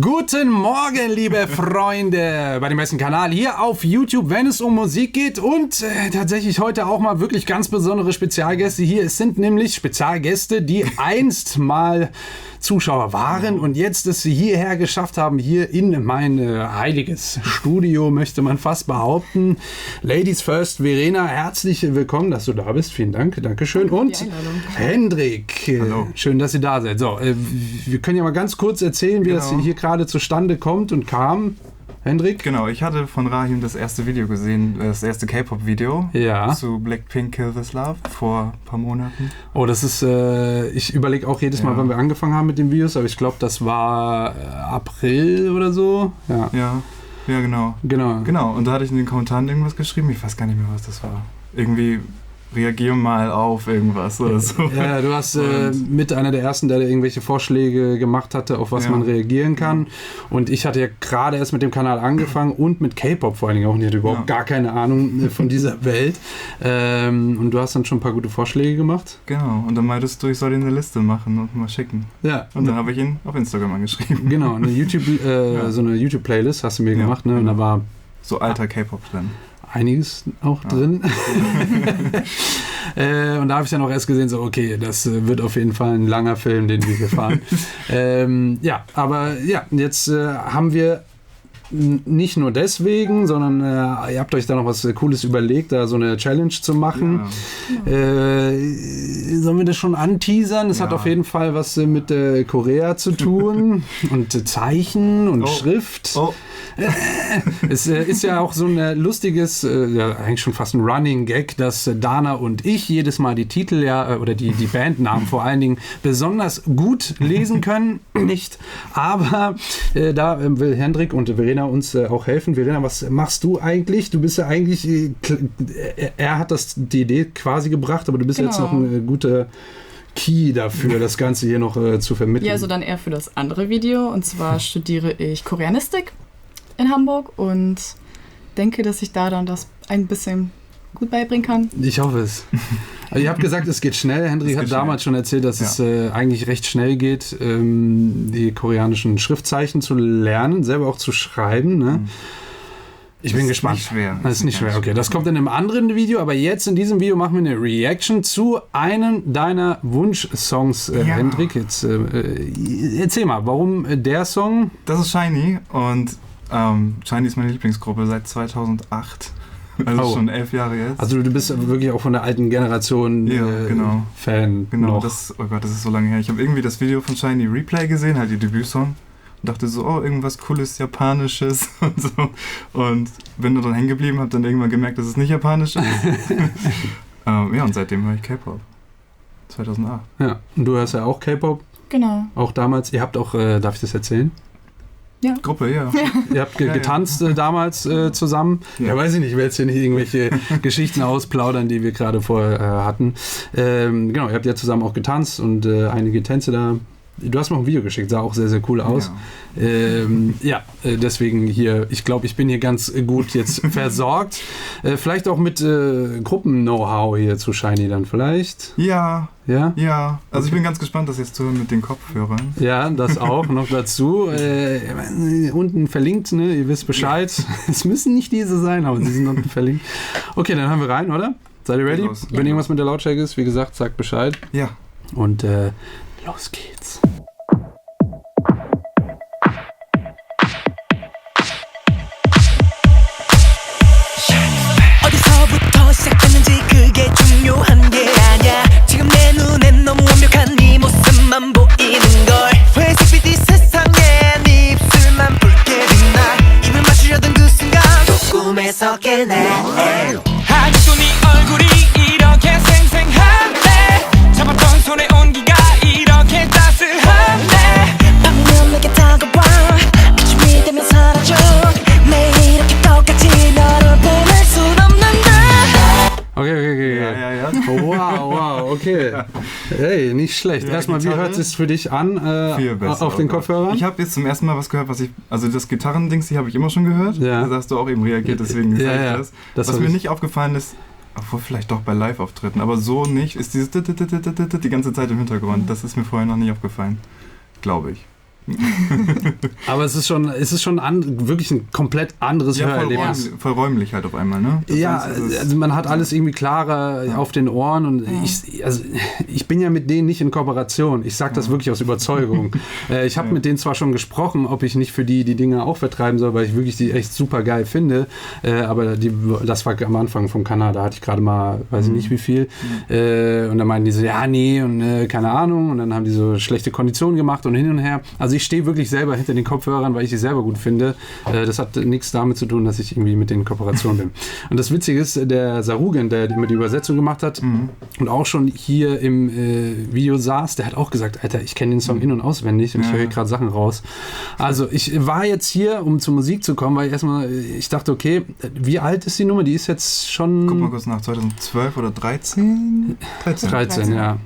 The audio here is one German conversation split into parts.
Guten Morgen, liebe Freunde, bei dem besten Kanal hier auf YouTube, wenn es um Musik geht und tatsächlich heute auch mal wirklich ganz besondere Spezialgäste hier. Es sind nämlich Spezialgäste, die einst mal Zuschauer waren und jetzt es hierher geschafft haben, hier in mein heiliges Studio, möchte man fast behaupten. Ladies first, Verena, herzlich willkommen, dass du da bist. Vielen Dank, Dankeschön. Und Hendrik, schön, dass ihr da seid. So, wir können ja mal ganz kurz erzählen, wie das hier gerade zustande kommt und kam. Hendrik? Genau, ich hatte von Rahim das erste Video gesehen, das erste K-Pop-Video zu Blackpink Kill This Love vor ein paar Monaten. Oh, das ist, ich überlege auch jedes Mal, wann wir angefangen haben mit den Videos, aber ich glaube, das war April oder so. Ja, genau. Genau, und da hatte ich in den Kommentaren irgendwas geschrieben, ich weiß gar nicht mehr, was das war. Irgendwie... reagier mal auf irgendwas oder so. Ja, du hast mit einer der ersten, der irgendwelche Vorschläge gemacht hatte, auf was man reagieren kann. Und ich hatte ja gerade erst mit dem Kanal angefangen und mit K-Pop vor allen Dingen auch. Ich hatte überhaupt gar keine Ahnung von dieser Welt. Und du hast dann schon ein paar gute Vorschläge gemacht. Genau, und dann meintest du, ich soll dir eine Liste machen und mal schicken. Ja. Und dann habe ich ihn auf Instagram angeschrieben. Genau, eine YouTube, so eine YouTube-Playlist hast du mir gemacht, ne? Und da war so alter K-Pop drin. Einiges auch drin. Und da habe ich dann auch erst gesehen, so okay, das wird auf jeden Fall ein langer Film, den wir hier fahren. Jetzt haben wir nicht nur deswegen, sondern ihr habt euch da noch was Cooles überlegt, da so eine Challenge zu machen. Ja. Sollen wir das schon anteasern? Das hat auf jeden Fall was mit Korea zu tun und Zeichen und Schrift. Es ist ja auch so ein lustiges, eigentlich schon fast ein Running Gag, dass Dana und ich jedes Mal die Titel oder die Bandnamen vor allen Dingen besonders gut lesen können. Nicht, aber da will Hendrik und Verena uns auch helfen. Verena, was machst du eigentlich? Du bist ja eigentlich, er hat die Idee quasi gebracht, aber du bist jetzt noch ein guter Key dafür, das Ganze hier noch zu vermitteln. Ja, also dann eher für das andere Video. Und zwar studiere ich Koreanistik in Hamburg und denke, dass ich da dann das ein bisschen gut beibringen kann. Ich hoffe es. Also ihr habt gesagt, es geht schnell. Hendrik hat damals schon erzählt, dass es eigentlich recht schnell geht, die koreanischen Schriftzeichen zu lernen, selber auch zu schreiben. Ne? Ich bin gespannt. Das ist nicht schwer. Okay, das kommt in einem anderen Video, aber jetzt in diesem Video machen wir eine Reaction zu einem deiner Wunschsongs, Hendrik. Jetzt erzähl mal, warum der Song? Das ist Shiny und Shiny ist meine Lieblingsgruppe seit 2008. Also schon 11 Jahre jetzt. Also du bist wirklich auch von der alten Generation Fan. Genau, noch. das ist so lange her. Ich habe irgendwie das Video von Shiny Replay gesehen, halt die Debütsong. Und dachte so, irgendwas Cooles, Japanisches und so. Und bin da dann hängen geblieben, habe dann irgendwann gemerkt, dass es nicht Japanisch ist. Und seitdem höre ich K-Pop. 2008. Ja, und du hörst ja auch K-Pop. Genau. Auch damals. Ihr habt auch, darf ich das erzählen? Ja. Gruppe, ja. Ihr habt getanzt damals zusammen. Ja, weiß ich nicht, ich will jetzt hier nicht irgendwelche Geschichten ausplaudern, die wir gerade vorher hatten. Genau, ihr habt ja zusammen auch getanzt und einige Tänze da. Du hast mir auch ein Video geschickt, sah auch sehr, sehr cool aus. Ja, deswegen hier, ich glaube, ich bin hier ganz gut jetzt versorgt. Vielleicht auch mit Gruppen-Know-how hier zu Shiny dann vielleicht. Ja. Ja? Ja, also ich bin ganz gespannt, das jetzt zu hören mit den Kopfhörern. Ja, das auch noch dazu. Unten verlinkt, ne? Ihr wisst Bescheid. Es müssen nicht diese sein, aber sie sind unten verlinkt. Okay, dann hören wir rein, oder? Seid ihr ready? Wenn irgendwas mit der Lautstärke ist, wie gesagt, sagt Bescheid. Ja. Und los geht's. 어디서부터 시작했는지 그게 중요한 게 아냐 지금 내 눈엔 너무 완벽한 네 모습만 보이는걸 회색빛이 세상에 네 입술만 붉게 빛나 입을 맞추려던 그 순간 또 꿈에서 깨네 아직도 네 얼굴이 이렇게 생생한데 잡았던 손의 온기가 이렇게 따스한데 방금 내게 다가와 비춤이 되면 사라져 매일 이렇게 똑같이 너를 보낼 순 없는데 Okay. Ja. Wow, okay. Hey, nicht schlecht. Erstmal, wie hört es für dich an auf den Kopfhörern? Ich habe jetzt zum ersten Mal was gehört, also das Gitarrendings, die habe ich immer schon gehört. Ja. Da hast du auch eben reagiert, deswegen sage ich das. Was mir nicht aufgefallen ist, obwohl vielleicht doch bei Live-Auftritten, aber so nicht, ist dieses die ganze Zeit im Hintergrund. Das ist mir vorher noch nicht aufgefallen. Glaube ich. Aber es ist schon wirklich ein komplett anderes Hörerlebnis. Voll räumlich halt auf einmal, ne? Also man hat alles irgendwie klarer auf den Ohren und ich bin ja mit denen nicht in Kooperation. Ich sage das wirklich aus Überzeugung. Ich habe mit denen zwar schon gesprochen, ob ich nicht für die Dinge auch vertreiben soll, weil ich wirklich die echt super geil finde, aber das war am Anfang vom Kanal, da hatte ich gerade mal, weiß ich nicht wie viel, und dann meinten die so, ja, nee, und keine Ahnung, und dann haben die so schlechte Konditionen gemacht und hin und her. Also ich stehe wirklich selber hinter den Kopfhörern, weil ich sie selber gut finde. Das hat nichts damit zu tun, dass ich irgendwie mit denen in Kooperation bin. Und das Witzige ist, der Sarugen, der immer die Übersetzung gemacht hat und auch schon hier im Video saß, der hat auch gesagt, Alter, ich kenne den Song in- und auswendig und ich höre gerade Sachen raus. Also ich war jetzt hier, um zur Musik zu kommen, weil ich dachte, okay, wie alt ist die Nummer? Die ist jetzt schon... Guck mal kurz nach, 2012 oder 13? 13, ja.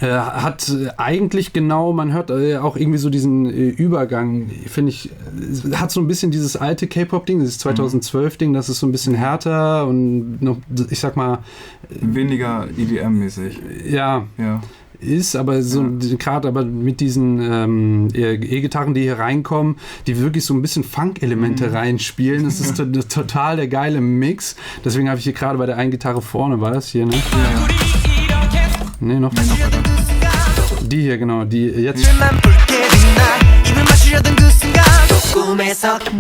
Hat eigentlich genau, man hört auch irgendwie so diesen Übergang, finde ich, hat so ein bisschen dieses alte K-Pop-Ding, dieses 2012-Ding, das ist so ein bisschen härter und noch, ich sag mal... Weniger EDM-mäßig. Ja. Ist, aber so gerade aber mit diesen E-Gitarren, die hier reinkommen, die wirklich so ein bisschen Funk-Elemente reinspielen. Das ist total der geile Mix. Deswegen habe ich hier gerade bei der einen Gitarre vorne, war das hier, ne? Nee, noch die hier, genau, die jetzt.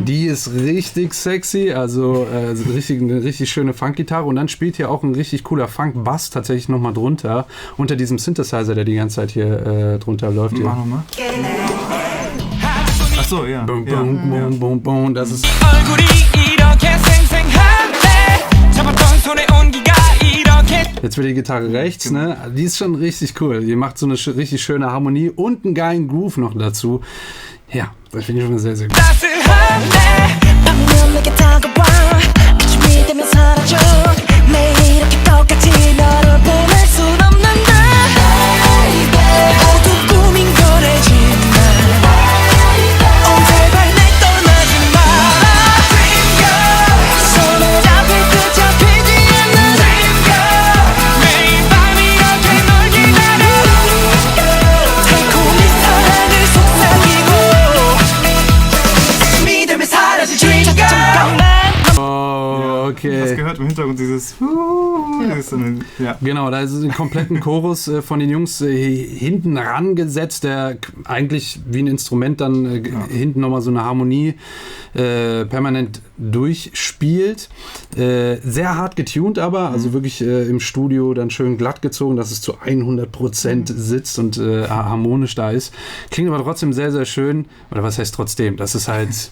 Die ist richtig sexy, also eine richtig schöne Funk-Gitarre und dann spielt hier auch ein richtig cooler Funk-Bass tatsächlich nochmal drunter, unter diesem Synthesizer, der die ganze Zeit hier drunter läuft. Hier. Mach nochmal. Achso, ja. Boom, boom, boom, boom, boom, das ist... Jetzt wird die Gitarre rechts, ne? Die ist schon richtig cool. Die macht so eine richtig schöne Harmonie und einen geilen Groove noch dazu. Ja, das finde ich schon sehr, sehr gut. Okay. Das gehört im Hintergrund dieses... Genau, da ist ein kompletten Chorus von den Jungs hinten rangesetzt, der eigentlich wie ein Instrument dann hinten nochmal so eine Harmonie permanent durchspielt. Sehr hart getuned aber, also wirklich im Studio dann schön glatt gezogen, dass es zu 100% sitzt und harmonisch da ist. Klingt aber trotzdem sehr, sehr schön. Oder was heißt trotzdem? Das ist halt...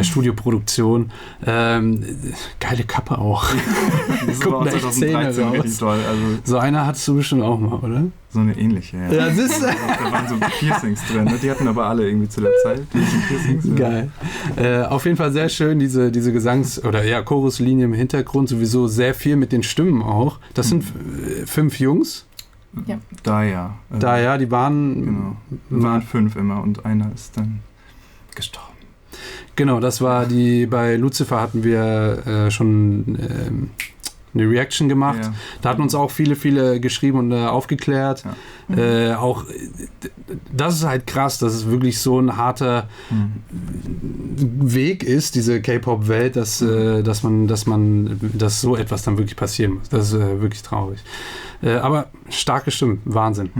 Studioproduktion. Geile Kappe auch. Guck, da echt Zähne raus. Toll, also so einer hattest du bestimmt auch mal, oder? So eine ähnliche, ja. Ja, das ist da waren so Piercings drin. Ne? Die hatten aber alle irgendwie zu der Zeit. Piercings, geil. Auf jeden Fall sehr schön, diese Gesangs- oder Choruslinie im Hintergrund. Sowieso sehr viel mit den Stimmen auch. Das sind 5 Jungs. Ja. Die waren... Genau. Waren 5 immer und einer ist dann gestorben. Genau, das war bei Lucifer hatten wir schon eine Reaction gemacht. Ja. Da hatten uns auch viele geschrieben und aufgeklärt. Ja. Auch das ist halt krass, dass es wirklich so ein harter Weg ist, diese K-Pop-Welt, dass so etwas dann wirklich passieren muss. Das ist wirklich traurig. Aber starke Stimmen, Wahnsinn.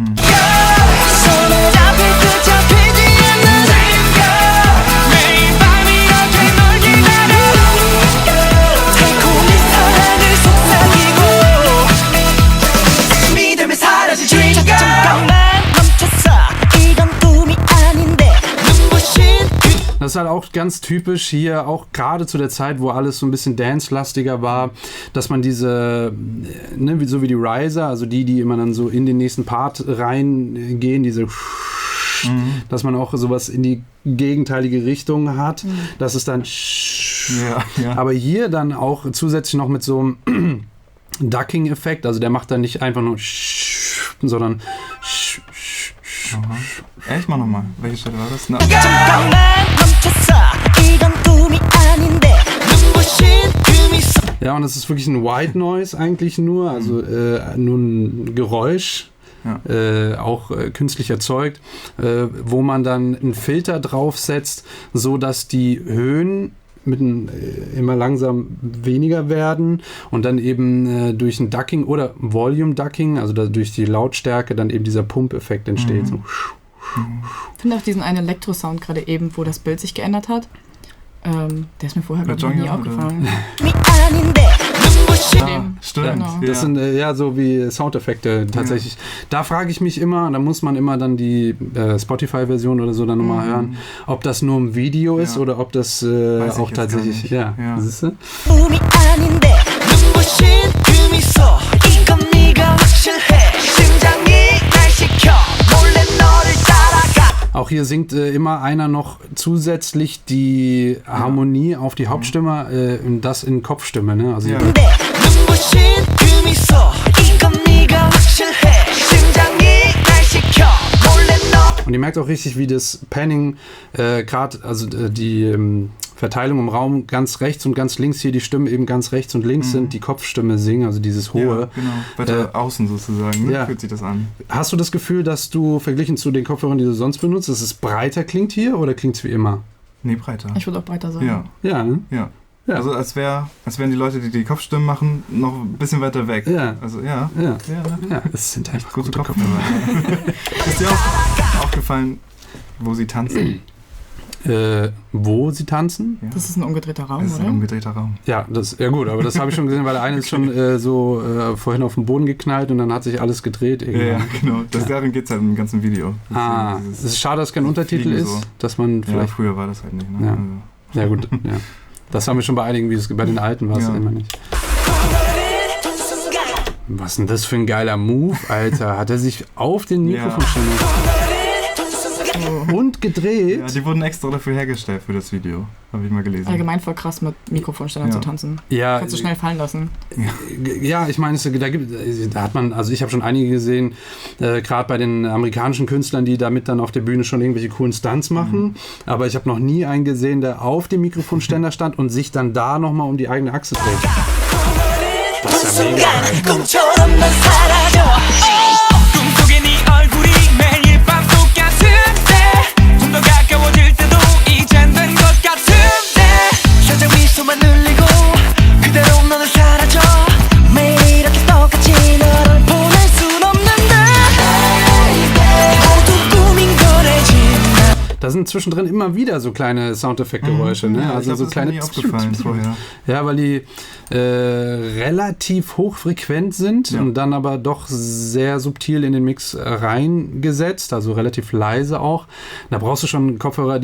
Das ist halt auch ganz typisch hier, auch gerade zu der Zeit, wo alles so ein bisschen dance-lastiger war, dass man diese, so wie die Riser, also die immer dann so in den nächsten Part reingehen, diese dass man auch sowas in die gegenteilige Richtung hat, dass es dann aber hier dann auch zusätzlich noch mit so einem Ducking-Effekt, also der macht dann nicht einfach nur sondern Echt? Mach nochmal. Welche Stelle war das? Ja, und das ist wirklich ein White Noise eigentlich nur, also nur ein Geräusch. auch künstlich erzeugt, wo man dann einen Filter draufsetzt, so dass die Höhen immer langsam weniger werden und dann eben durch ein Ducking oder Volume Ducking, also durch die Lautstärke dann eben dieser Pump-Effekt entsteht. So. Ich finde auch diesen einen Elektrosound gerade eben, wo das Bild sich geändert hat. Der ist mir vorher Bei noch nie Jonghyun, aufgefallen. Stimmt. Genau. Das sind so wie Soundeffekte tatsächlich. Da frage ich mich immer, da muss man immer dann die Spotify-Version oder so dann nochmal hören, ob das nur im Video ist oder ob das Weiß ich auch jetzt tatsächlich, gar ja. Siehst du? Auch hier singt immer einer noch zusätzlich die Harmonie auf die Hauptstimme, das in Kopfstimme. Ne? Also und ihr merkt auch richtig, wie das Panning gerade, also die Verteilung im Raum ganz rechts und ganz links, hier die Stimmen eben ganz rechts und links sind, die Kopfstimme singen, also dieses hohe. Ja, genau. Weiter außen sozusagen, ne? Ja. Fühlt sich das an. Hast du das Gefühl, dass du verglichen zu den Kopfhörern, die du sonst benutzt, dass es breiter klingt hier oder klingt es wie immer? Nee, breiter. Ich würde auch breiter sagen. Ja, Ja, ne? ja. Ja. Also als wären die Leute, die die Kopfstimmen machen, noch ein bisschen weiter weg. Ja. Also ja. Ja. Ja. Ja, es sind einfach Gute gute Kopfhörer. Kopfhörer. Ist dir auch aufgefallen, wo sie tanzen? Wo sie tanzen? Ja. Das ist ein umgedrehter Raum, Das ist ein oder? umgedrehter Raum. Ja, gut, aber das habe ich schon gesehen, weil der eine ist schon vorhin auf den Boden geknallt und dann hat sich alles gedreht. Ja, irgendwann. genau. Darin geht es halt im ganzen Video. Es ist schade, dass kein Untertitel Fliegen ist, so. dass man Ja, vielleicht... früher war das halt nicht. Ne? Ja. Also, Ja, gut, ja. Das haben wir schon bei einigen Videos, bei den alten war es Ja. immer nicht. Was ist denn das für ein geiler Move, Alter? Hat er sich auf den Mikrofonständer und gedreht? ja, die wurden extra dafür hergestellt für das Video. Habe ich mal gelesen. Allgemein voll krass mit Mikrofonständern Ja. zu tanzen. Ja, Kannst du schnell fallen lassen. ja, ich meine, da hat man, also ich habe schon einige gesehen, gerade bei den amerikanischen Künstlern, die damit dann auf der Bühne schon irgendwelche coolen Stunts machen, aber ich habe noch nie einen gesehen, der auf dem Mikrofonständer stand und sich dann da nochmal um die eigene Achse dreht. Das ist ja mega geil. Da sind zwischendrin immer wieder so kleine Soundeffektgeräusche, ne? Ja, Also ich glaub, so das ist kleine. mir nie aufgefallen vorher. Ja, weil die relativ hochfrequent sind und dann aber doch sehr subtil in den Mix reingesetzt, also relativ leise auch. Da brauchst du schon Kopfhörer,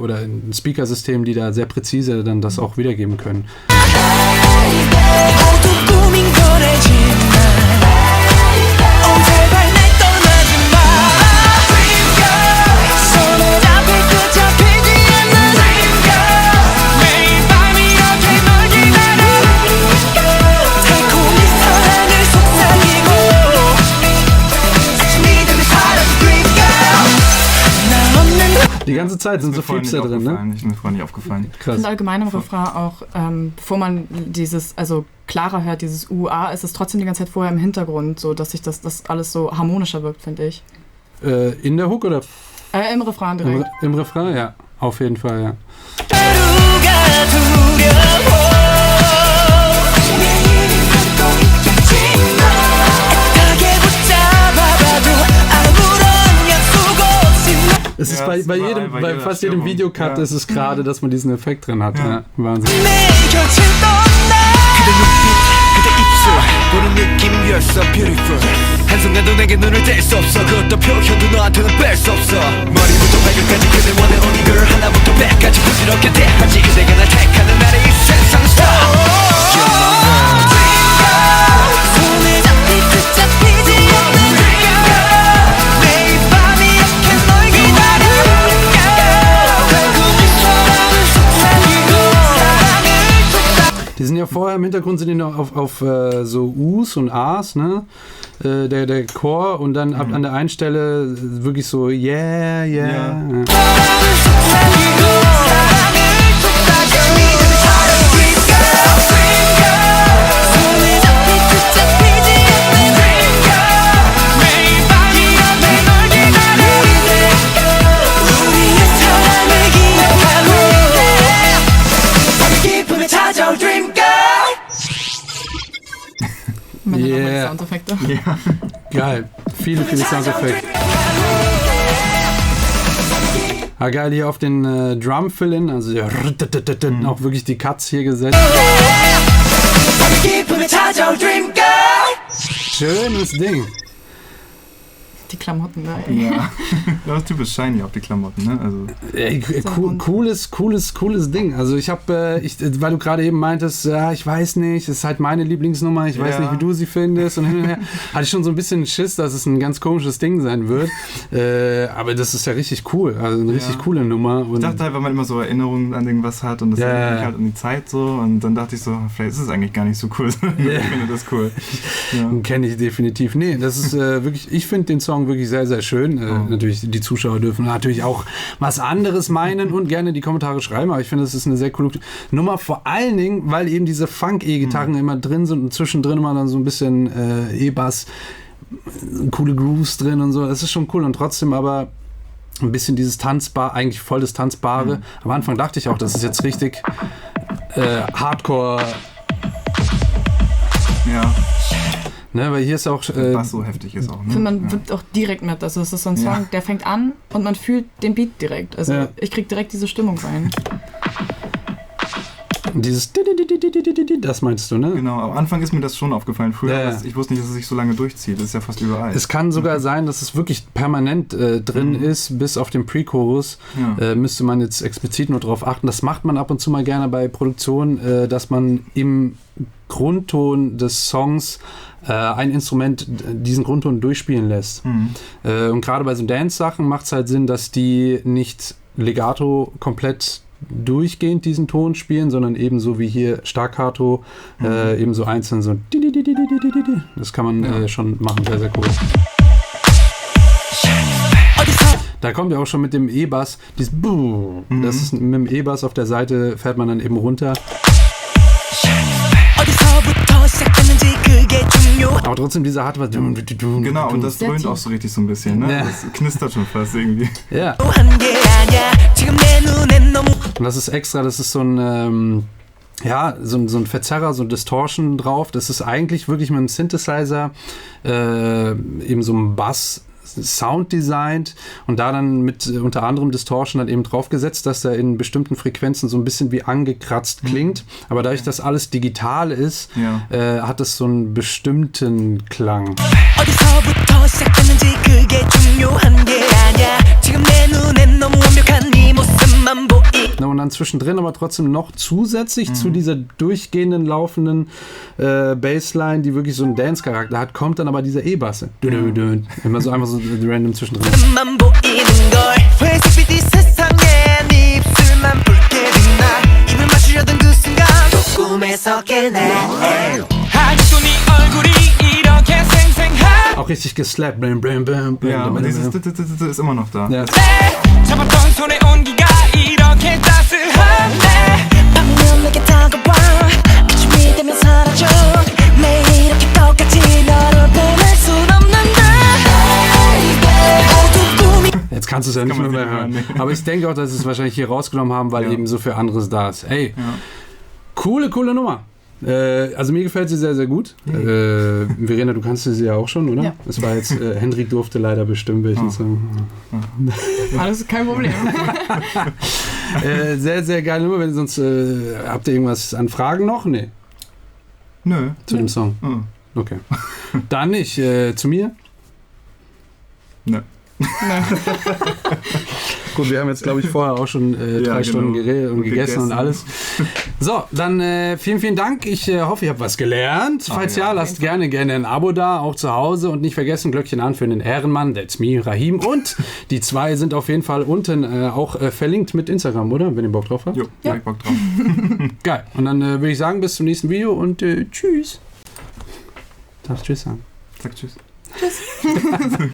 oder ein Speakersystem, die da sehr präzise dann das auch wiedergeben können. Die ganze Zeit sind so Flips da drin, ne? Ist mir vorher nicht aufgefallen. Krass. Und allgemein im Refrain auch, bevor man dieses, also klarer hört, dieses UA, ist es trotzdem die ganze Zeit vorher im Hintergrund, so dass sich das alles so harmonischer wirkt, finde ich. In der Hook oder? Im Refrain direkt. Im Refrain, ja. Auf jeden Fall, ja. Es ist Ja, bei es war jedem, bei bei jeder fast jedem Stimmung. Videocut Ja. ist es gerade, dass man diesen Effekt drin hat. Ja. Ja. Wahnsinn. 보는 느낌 you're so beautiful 한순간도 내게 눈을 뗄 수 없어 그것도 표현도 너한테는 뺄 수 없어 머리부터 발끝까지 그대 원해 only girl 하나부터 백까지 부질없게 대하지 그대가 날 택하는 나를 이 세상 star You're my world 손에 잡히지 않는 매일 밤이 이렇게 널 기다려 달콤히 사랑을 속삭이고 Die sind ja vorher im Hintergrund sind die noch auf so U's und A's, ne? Der Chor und dann an der einen Stelle wirklich so yeah. Ja. Ja. Soundeffekte. Ja. Geil. Viele Soundeffekte. Ah, geil, hier auf den Drum-Fill-In, also der auch wirklich die Cuts hier gesetzt. Schönes Ding. Die Klamotten da, ey. Ja. Das ist typisch shiny auf die Klamotten, ne? Also. Ey, cooles Ding. Also ich habe, weil du gerade eben meintest, ja, ich weiß nicht, es ist halt meine Lieblingsnummer, ich weiß nicht, wie du sie findest und hin und her, hatte ich schon so ein bisschen Schiss, dass es ein ganz komisches Ding sein wird. Aber das ist ja richtig cool, also eine richtig coole Nummer. Und ich dachte halt, weil man immer so Erinnerungen an irgendwas hat und das erinnert mich halt an die Zeit so und dann dachte ich so, vielleicht ist es eigentlich gar nicht so cool. Ich finde das cool. Ja. Kenne ich definitiv. Nee, das ist wirklich, ich finde den Song wirklich sehr, sehr schön. Natürlich, die Zuschauer dürfen natürlich auch was anderes meinen und gerne die Kommentare schreiben, aber ich finde, das ist eine sehr coole Nummer, vor allen Dingen, weil eben diese Funk-E-Gitarren immer drin sind und zwischendrin immer dann so ein bisschen E-Bass, coole Grooves drin und so. Das ist schon cool und trotzdem aber ein bisschen dieses Tanzbar, eigentlich voll das Tanzbare. Am Anfang dachte ich auch, das ist jetzt richtig Hardcore. Ja. Ne, weil hier ist auch. Was so heftig ist auch, ne? Man wird auch direkt mit. Also es ist so ein Song, der fängt an und man fühlt den Beat direkt. Also ich krieg direkt diese Stimmung rein. Dieses das meinst du, ne? Genau, am Anfang ist mir das schon aufgefallen. Früher, ich wusste nicht, dass es sich so lange durchzieht. Das ist ja fast überall. Es kann sogar sein, dass es wirklich permanent drin ist, bis auf den Pre-Chorus. Müsste man jetzt explizit nur darauf achten. Das macht man ab und zu mal gerne bei Produktionen, dass man im Grundton des Songs ein Instrument diesen Grundton durchspielen lässt. Und gerade bei so Dance-Sachen macht es halt Sinn, dass die nicht legato komplett durchgehend diesen Ton spielen, sondern eben so wie hier Staccato, eben so einzeln so. Das kann man schon machen, sehr, sehr cool. Da kommt ja auch schon mit dem E-Bass, dieses das ist mit dem E-Bass auf der Seite, fährt man dann eben runter. Aber trotzdem dieser Hard was. Genau, und das dröhnt auch so richtig so ein bisschen, ne? Ja. Das knistert schon fast irgendwie. Ja. Und das ist extra, das ist so ein so ein Verzerrer, so ein Distortion drauf. Das ist eigentlich wirklich mit einem Synthesizer eben so ein Bass Sound designt und da dann mit unter anderem Distortion dann eben draufgesetzt, dass er in bestimmten Frequenzen so ein bisschen wie angekratzt klingt. Aber dadurch, dass alles digital ist, hat es so einen bestimmten Klang. Und dann zwischendrin aber trotzdem noch zusätzlich zu dieser durchgehenden, laufenden Bassline, die wirklich so einen Dance-Charakter hat, kommt dann aber dieser E-Basse. Immer so einfach so random zwischendrin. Auch richtig geslappt. Ja, und dieses ist immer noch da. Ja. Jetzt kannst du es ja nicht mehr hören. Nee. Aber ich denke auch, dass sie es wahrscheinlich hier rausgenommen haben, weil eben so viel anderes da ist. Ey, coole Nummer. Also mir gefällt sie sehr, sehr gut. Verena, du kannst sie ja auch schon, oder? Ja. Es war jetzt, Hendrik durfte leider bestimmen, welchen Song. Alles kein Problem. Sehr, sehr geile Nummer. Wenn sonst habt ihr irgendwas an Fragen noch? Nee. Nö. Zu dem Song? Okay. Dann nicht. Zu mir? Nö. Gut, wir haben jetzt, glaube ich, vorher auch schon 3 Stunden geredet und gegessen und alles. So, dann vielen, vielen Dank. Ich hoffe, ihr habt was gelernt. Falls ja, lasst gerne ein Abo da, auch zu Hause. Und nicht vergessen, Glöckchen an für den Ehrenmann. That's me, Rahim. Und die 2 sind auf jeden Fall unten auch verlinkt mit Instagram, oder? Wenn ihr Bock drauf habt. Jo, ja. Bock drauf. Geil. Und dann würde ich sagen, bis zum nächsten Video und tschüss. Darfst tschüss sagen? Sag tschüss. Tschüss.